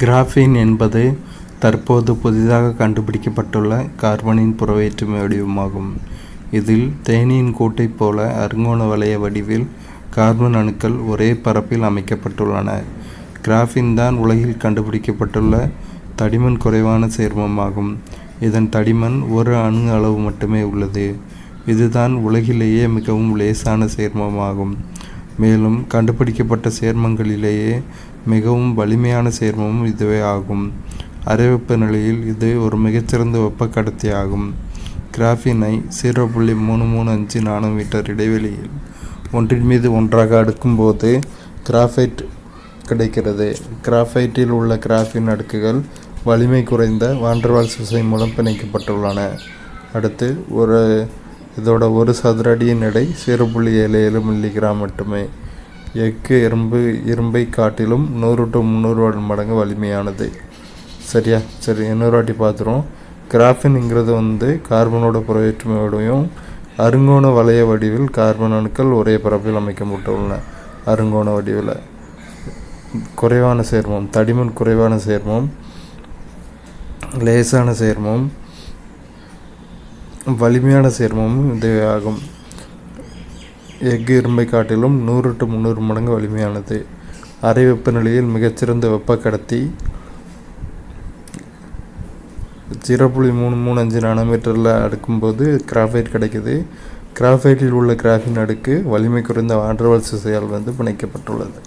Graphene என்பது தற்போது புதிதாக கண்டுபிடிக்கப்பட்டுள்ள கார்பனின் புறவேற்றுமை வடிவமாகும். இதில் தேனீயின் கூட்டைப் போல அறுங்கோண வளைய வடிவில் கார்பன் அணுக்கள் ஒரே பரப்பில் அமைக்கப்பட்டுள்ளன. கிராஃபீன் தான் உலகில் கண்டுபிடிக்கப்பட்டுள்ள தடிமன் குறைவான சேர்மமாகும். இதன் தடிமன் 1 அணு அளவு மட்டுமே உள்ளது. இதுதான் உலகிலேயே மிகவும் லேசான சேர்மமாகும். மேலும் கண்டுபிடிக்கப்பட்ட சேர்மங்களிலேயே மிகவும் வலிமையான சேர்மமும் இதுவே ஆகும். அறை வெப்பநிலையில் இது ஒரு மிகச்சிறந்த வெப்ப கடத்தி ஆகும். கிராஃபீனை 0.335 நானோமீட்டர் இடைவெளியில் ஒன்றின் மீது ஒன்றாக அடுக்கும்போது கிராஃபைட் கிடைக்கிறது. கிராஃபைட்டில் உள்ள கிராஃபீன் அடுக்குகள் வலிமை குறைந்த வாண்டர்வால்ஸ் விசை மூலம் பிணைக்கப்பட்டுள்ளன. அடுத்து இதோட ஒரு சதுர அடியின் எடை 0.77 மில்லிகிராம் மட்டுமே. எஃகு இரும்பை காட்டிலும் 100 to 300 மடங்கு வலிமையானது. சரி, இன்னொரு வாட்டி பார்த்துருவோம். கிராஃபீன்ங்கிறது கார்பனோட புறவேற்றுமையோடையும் அறுங்கோண வளைய வடிவில் கார்பன் அணுக்கள் ஒரே பரப்பில் அமைக்கப்பட்டுள்ளன. அறுங்கோண வடிவில் குறைவான சேர்மம், தடிமன் குறைவான சேர்மம், லேசான சேர்மம், வலிமையான சேர்மமும் இதுவே ஆகும். எஃகு இரும்பை காட்டிலும் 100 to 300 மடங்கு வலிமையானது. அறை வெப்பநிலையில் மிகச்சிறந்த வெப்ப கடத்தி. 0.335 நானோமீட்டரில் அடுக்கும்போது கிராஃபைட் கிடைக்குது. கிராஃபைட்டில் உள்ள கிராஃபீன் அடுக்கு வலிமை குறைந்த வாண்டர்வால்ஸ் விசையால் பிணைக்கப்பட்டுள்ளது.